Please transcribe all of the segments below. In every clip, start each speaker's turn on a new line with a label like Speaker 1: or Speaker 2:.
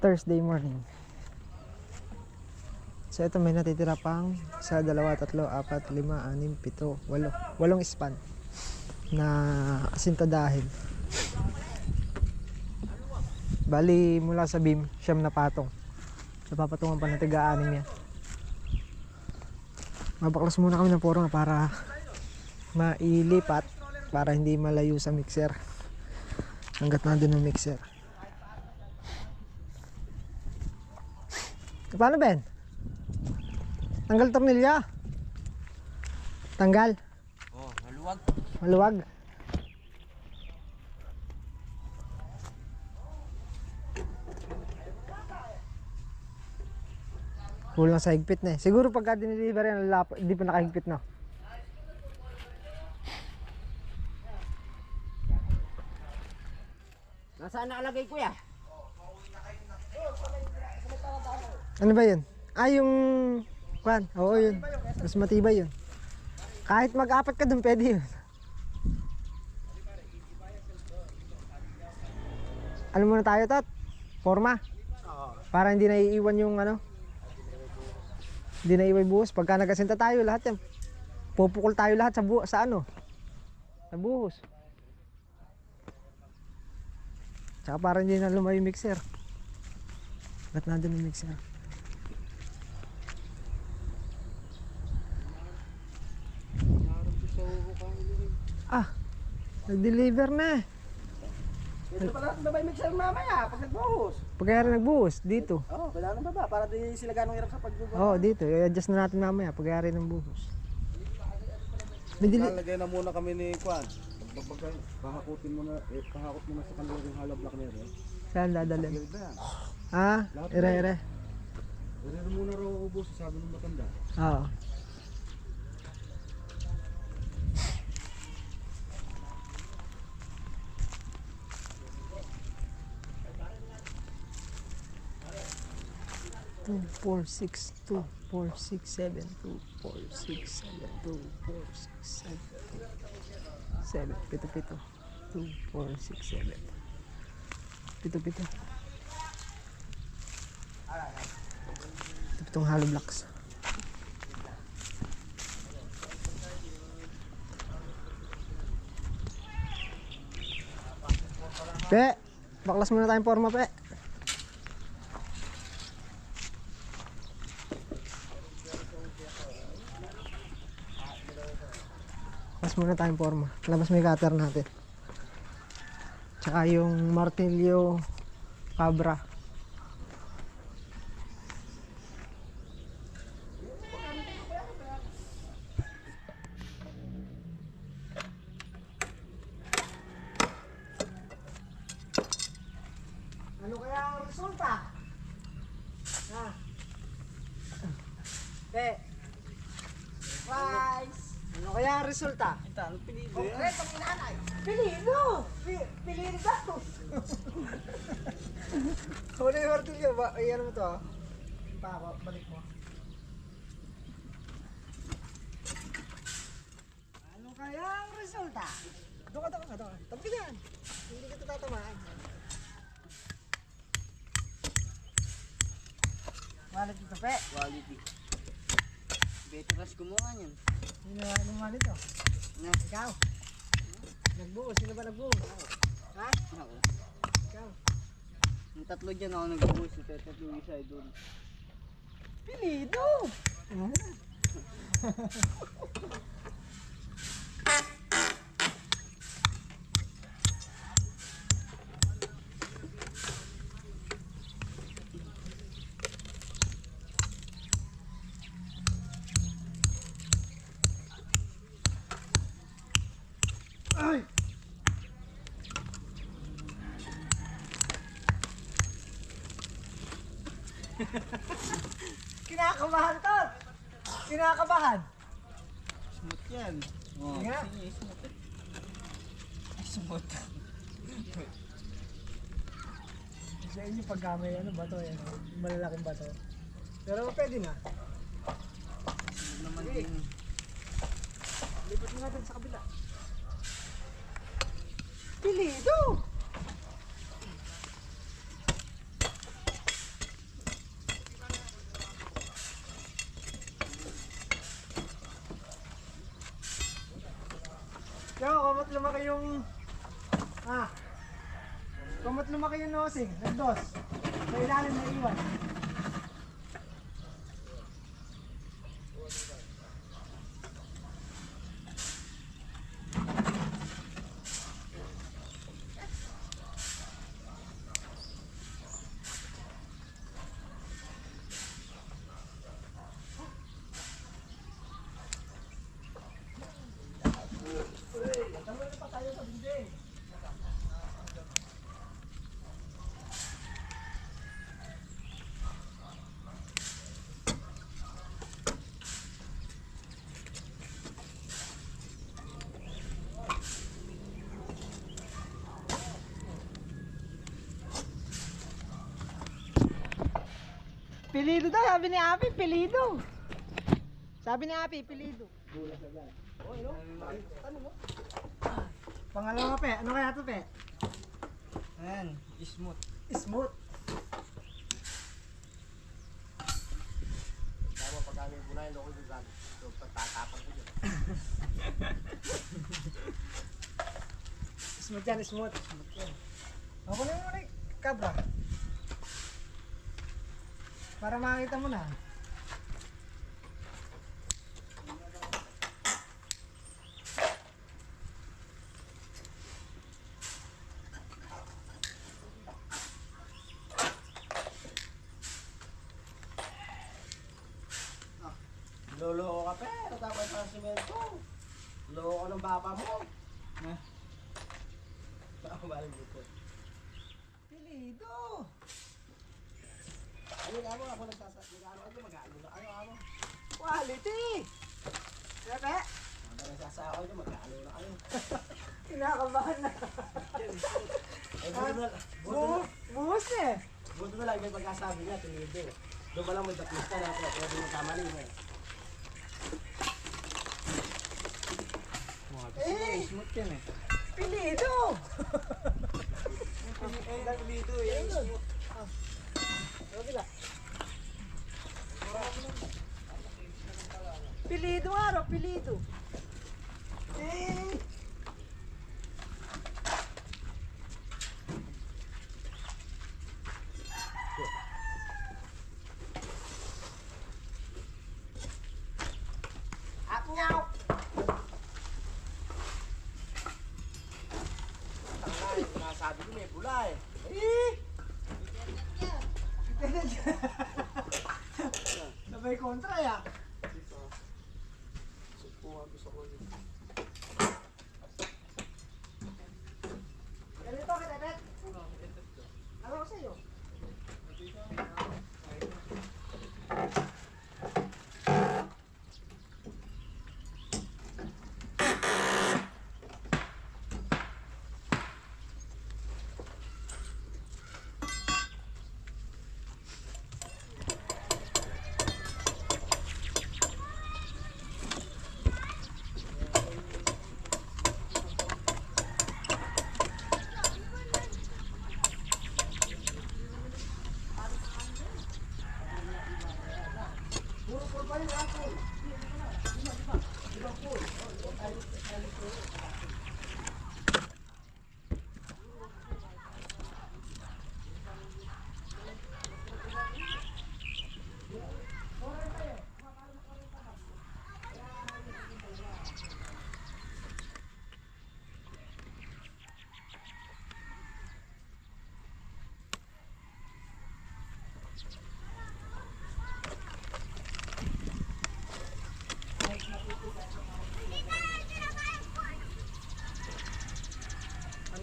Speaker 1: Thursday morning. So ito may natitira pang 1, 2, 3, 4, 5, 6, 7, 8. 8 span na asintadahin. Bali mula sa beam, 9 na patong. So papatungan pa ng tiga-anim yan. Mabaklas muna kami ng porma para mailipat, para hindi malayo sa mixer hanggat nandun ng mixer. Paano Ben? Tanggal tornilyo? Tanggal?
Speaker 2: Oh, maluwag.
Speaker 1: Maluwag? Kulang sa higpit na eh. Siguro pagka dinideliver yan, hindi pa nakahigpit no?
Speaker 2: Nasaan nakalagay kuya?
Speaker 1: Ano ba yun? Ah, yung... Kwan, oo yun. Mas matibay yun. Kahit mag-apat ka dun, pwede yun. Ano muna tayo, Tot? Forma? Para hindi na iiwan yung ano? Hindi na iwan buhos. Pagka nagasinta tayo, lahat yan. Pupukul tayo lahat sa ano? Sa buhos. Tsaka para hindi na lumayo yung mixer. Ba't nandun yung mixer? Ah, nag-deliver na eh.
Speaker 2: Ito pala natin babay mixer mamaya pag nagbuhos.
Speaker 1: Pagkaya nagbuhos, dito.
Speaker 2: Oo, kailangan ng baba para di sila ganong hirap sa pagbubuhos.
Speaker 1: Oo, dito. I-adjust na natin mamaya pagkaya ng buhos.
Speaker 3: Lalagay na muna kami ni Kwan. Pahakutin mo na, pahakot mo na sa kanila yung hollow block na yun.
Speaker 1: Saan dadalhin?
Speaker 3: Gilda yan.
Speaker 1: Ah, ire-ire.
Speaker 3: Pero muna raw ubos, sabi ng matanda.
Speaker 1: Oo. Two, 4, 6, 2, 4, 6, 7, 2, 4, 6, 7, 2, 4, 6, 7, 7, 7, 2, 4, 6, 7. 7. Itong hollow blocks. Pe, baklas muna tayong forma, Pe. Baklas muna tayong forma. Labas may cutter natin. Tsaka yung martilyo cabra. Ano kaya ang resulta? Ha? Pe. Rice. Ano kaya ang resulta?
Speaker 2: Ito, ano pinili?
Speaker 1: Okay, itong inanay. Pilido! Pilido daw! Ano yung martilyo? Ayan mo to ah. Balik mo. Ano kaya ang resulta? Doon ka. Tabi yan. Hindi ka tatamaan. Wallet ito, Pe.
Speaker 2: Quality. Veteras gumawa niyan.
Speaker 1: Sino naman ito?
Speaker 2: Na.
Speaker 1: Ikaw? Nagbuhos? Sino ba nagbuhos? Ha?
Speaker 2: Ako.
Speaker 1: Ikaw?
Speaker 2: Yung tatlo dyan ako nagbuhos. Yung tatlo yung isa ay doon.
Speaker 1: Pilido! Ay! Kinakabahan to! Kinakabahan!
Speaker 2: Smooth yan. Oh,
Speaker 1: Nga.
Speaker 2: sige, smooth. Ay, smooth.
Speaker 1: Sa inyo pagka may ano bato yan, malalaking bato. Pero pwede na.
Speaker 2: Smooth naman din.
Speaker 1: Lipat mo natin sa kabila. Pilido! lumaki yung kumot lumaki yung nosing, nagdos. Sa ilalim na iwan. Pilido daw, sabi ni Api, pilido. Sabi ni Api, pilido. Pangalawa, Pe. Ano kaya to, Pe?
Speaker 2: Ayan, smooth.
Speaker 1: Smooth.
Speaker 3: Tama pag aming bunayin ako yung gag. So pagtatapang ko dyan.
Speaker 1: Smooth yan, smooth. Ako na yung ulit, kabra. Para makita mo na.
Speaker 2: Lolo ka pa, tatapay pa ng simento. Lolo ko ng bapa mo. Ako ba yung buto?
Speaker 1: Pilido.
Speaker 2: Ayun nga mo, ako nagsasabi. Ano mag-ano na kayo, ano?
Speaker 1: Quality. Kaya, Pe?
Speaker 2: Ako nagsasako nyo, mag-ano na kayo.
Speaker 1: Kinakabahan na.
Speaker 2: Eh,
Speaker 1: Buhos eh.
Speaker 2: buto na lang yung pagkasabi niya, tinido. Doon pa lang may tapista na ako, pwede magkamali mo. Smooth yan eh.
Speaker 1: Pilido.
Speaker 2: Pilido yan, smooth.
Speaker 1: Pilido nga raw, pilido. Eh.
Speaker 2: At nyaw! Tangay, sinasabi ko may bula eh.
Speaker 1: Sabay kontra ya. Ganito ka, Tepet? Ano ko sa'yo?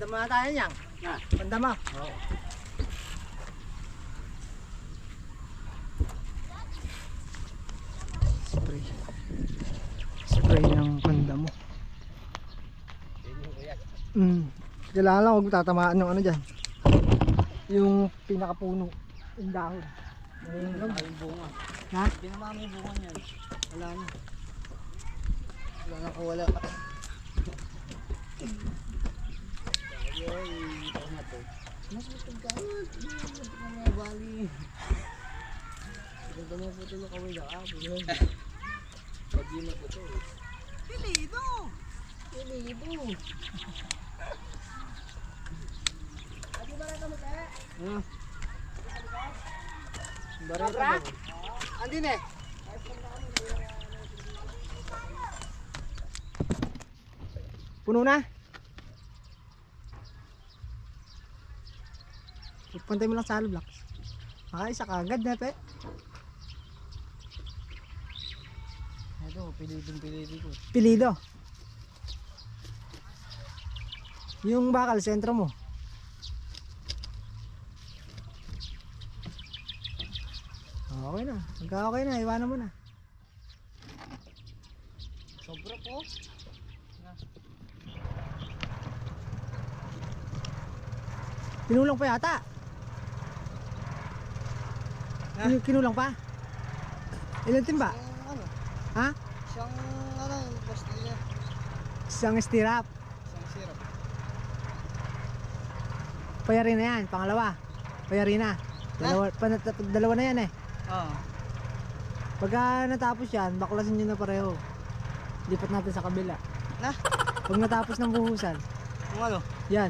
Speaker 1: Pandama tayo niyang. Pandama.
Speaker 2: Oo.
Speaker 1: Spray. Spray ng pandamo. Kailangan lang huwag tatamaan yung ano dyan. Yung pinakapuno. Yung dahon.
Speaker 2: Yung bunga.
Speaker 1: Ha?
Speaker 2: Hindi na mami yung bunga niyan. Wala na. Wala na ko wala. Ay, ito na to. Mas matagkawat. Hindi na mga bali. Ganda mo po ito kaway na ako. Pag yun na po ito.
Speaker 1: Pilido!
Speaker 2: Libo. Barata. Andin eh.
Speaker 1: Puno na. Pantay mo lang sa hollow blocks. Isa kagad na pe.
Speaker 2: Ito, pilidong-pilidi ko.
Speaker 1: Pilido. Yung bakal, sentro mo. Okay na. Pagka okay na, iwanan mo na.
Speaker 2: Sobra po.
Speaker 1: Kinulang pa yata. Kinulang pa? Ilan timba?
Speaker 2: Yung ano,
Speaker 1: Ha?
Speaker 2: siyang ano, pastilla.
Speaker 1: Isang stirrup.
Speaker 2: Siyang syrup.
Speaker 1: Payari na yan, pangalawa. Payari na. Dalawa na yan eh.
Speaker 2: Oo.
Speaker 1: Pagka natapos yan, baklasin nyo na pareho. Lipat natin sa kabila.
Speaker 2: Na?
Speaker 1: Pag natapos ng buhusan,
Speaker 2: Yung ano?
Speaker 1: yan.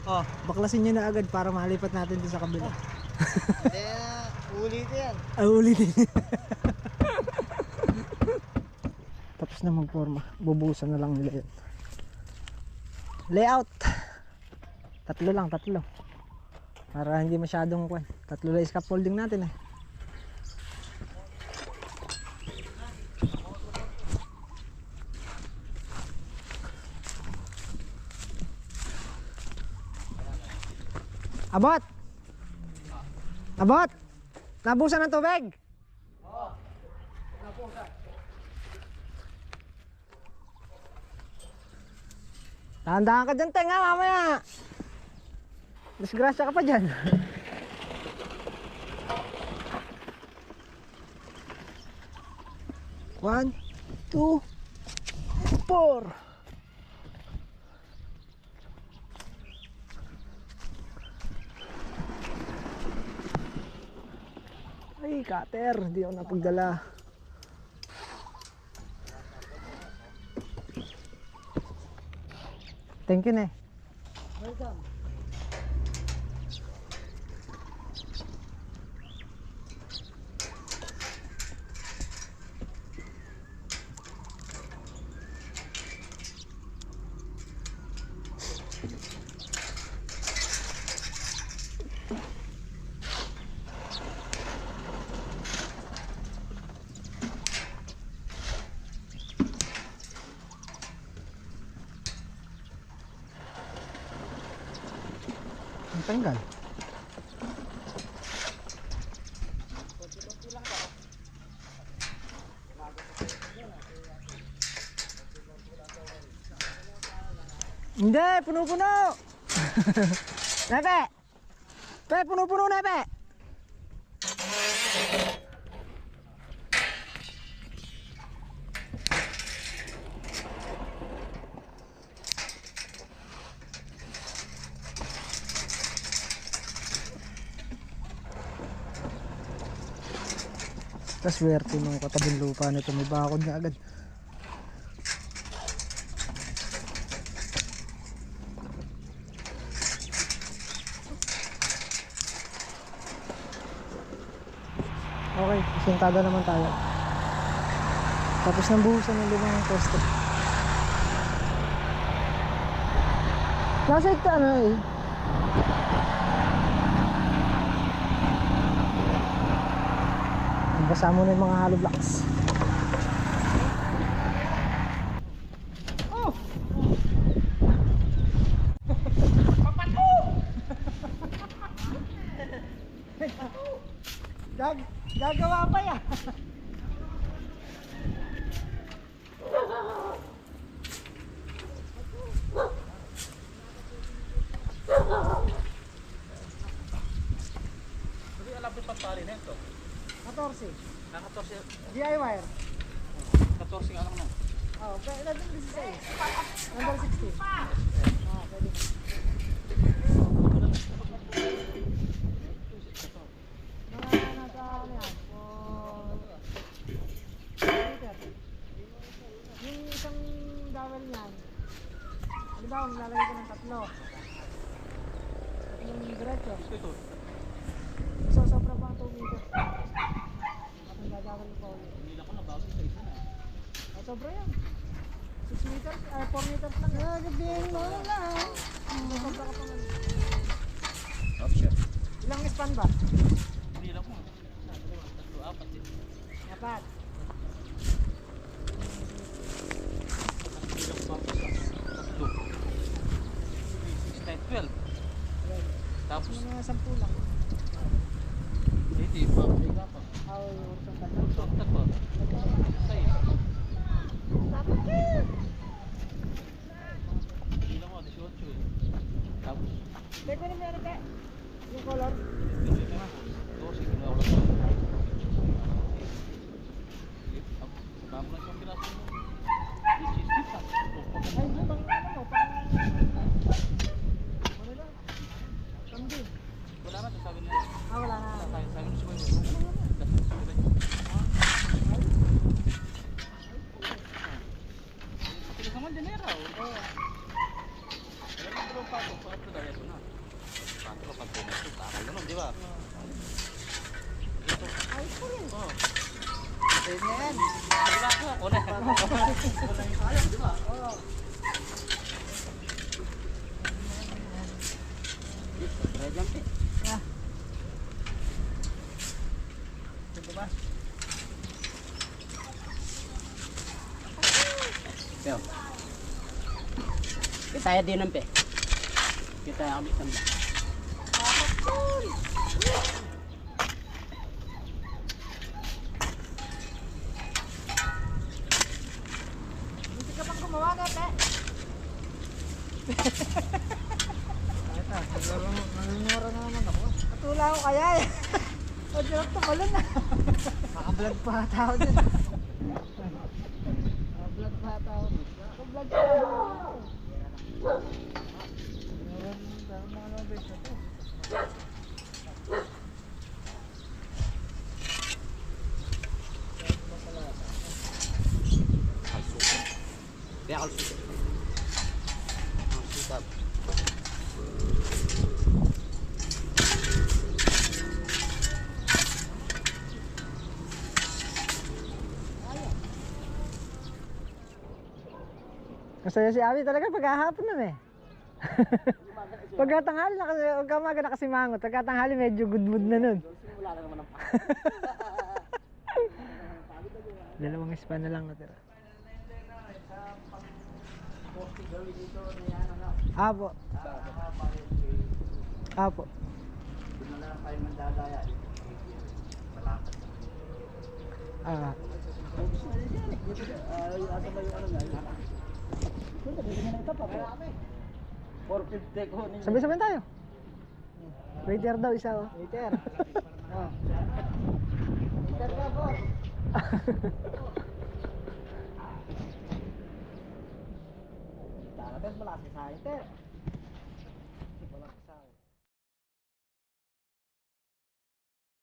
Speaker 2: Oh.
Speaker 1: Baklasin nyo na agad para malipat natin din sa kabila.
Speaker 2: Hindi na, ulit yan.
Speaker 1: Ulitin. Tapos na magforma. Bubuhusan na lang nila yun. Layout. Tatlo lang. Para hindi masyadong kwan. Tatlo lang scaffolding natin eh. Abot! Abot! Nabusan ng tubig! Oo. Nabusan. Tahan-tahan ka dyan, Teng, ha, mamaya. Disgrasya ka pa dyan. One, two, four. Ay, cutter, hindi ako napagdala. Thank you, ne.
Speaker 2: Welcome.
Speaker 1: Ang tanggal. Hindi, puno-puno. Nepe. Pe, puno-puno, Nepe. Kaswerte nung katabing lupa nito, may bakod na agad. Okay, sentada naman tayo. Tapos nang buhusan ng limang poste. Nasa ito ano eh. Basa mo na yung mga hollow blocks. Oh! Gagawa pa yan.
Speaker 3: Hindi alam ko pagpali na ito.
Speaker 1: 14.
Speaker 3: 14.
Speaker 1: GI wire.
Speaker 3: 14 nga lang mo.
Speaker 1: Oh, pwede din 16. Number 16. Ah, pwede. Mga nasa ano yan? Meter. Yung isang dowel niyan, Tatlo. Tatlong diretso.
Speaker 2: Ito.
Speaker 1: So, sobra pa ang 2 meters. Ang gagawin pa ulit.
Speaker 2: Hindi ako nabago sa isa na.
Speaker 1: Ah, sobra yan. 6 meters, 4 meters lang. Nagabihin mo lang. Sobra ka pa man.
Speaker 3: Option.
Speaker 1: Ilang span ba?
Speaker 2: Hindi lang mo. Tatlo, apat din.
Speaker 1: Apat.
Speaker 2: Hindi lang pa. Tatlo. 6, 9, 12. Tapos,
Speaker 1: Mga 10 lang.
Speaker 2: hindi pa. Hindi ka pa.
Speaker 1: Ah, yung horizontal.
Speaker 2: Tatlo. Say.
Speaker 1: Dapat yun.
Speaker 2: Hindi lang mo, 18 eh. Tapos,
Speaker 1: Teko na meron ka. Yung color.
Speaker 2: 12 kilo ako lang. Sige, bago lang siyang piraso mo. Cheese pizza.
Speaker 1: Ay, butang ano mo, pang... Ano lang? Kambing.
Speaker 2: Wala na, sabi nila.
Speaker 1: Ah, wala na.
Speaker 2: Sabi nila si Boy. Sila naman din era. Oo. Alam mo bro, pato dahil ito na. Pato, pag pumasok, takal naman, di ba? Ito.
Speaker 1: Ay, ito rin.
Speaker 2: Oo.
Speaker 1: Ayun na yan.
Speaker 2: Wala ka. Wala. Wala yung sayang, di ba?
Speaker 1: Oo.
Speaker 2: Ready ang pit.
Speaker 1: Ah.
Speaker 2: Ito ba?
Speaker 4: Pero, kita din ang pe. Kita kami samba.
Speaker 1: Hindi ka pang gumawa na, pe. Nanunura na naman ako. Patula ko kaya eh. O, direct tumalon na. Maka-vlog pa tao din. Maka-vlog pa tao din. Maka-vlog pa tao din. Meron mga numbers na to.
Speaker 4: Kaya kalso. Ang sukab.
Speaker 1: Masaya si Abi talaga pagkahapon nun eh. Pagkatanghali na kasi, pagkamaga na kasi mangot, pagkatanghali medyo good mood na nun.
Speaker 4: Wala na naman ang
Speaker 1: Dalawang span na lang natira. Apo. Apo.
Speaker 4: Doon na lang kayo mandadaya. Malapit.
Speaker 1: Ah.
Speaker 4: Asa ba yung ano nga? Ito, dito na ito pa po. 450 ko.
Speaker 1: Sabay-sabay tayo. Waiter daw isa oh. Waiter. Oh. Waiter ka po. Tapos malaki sa waiter.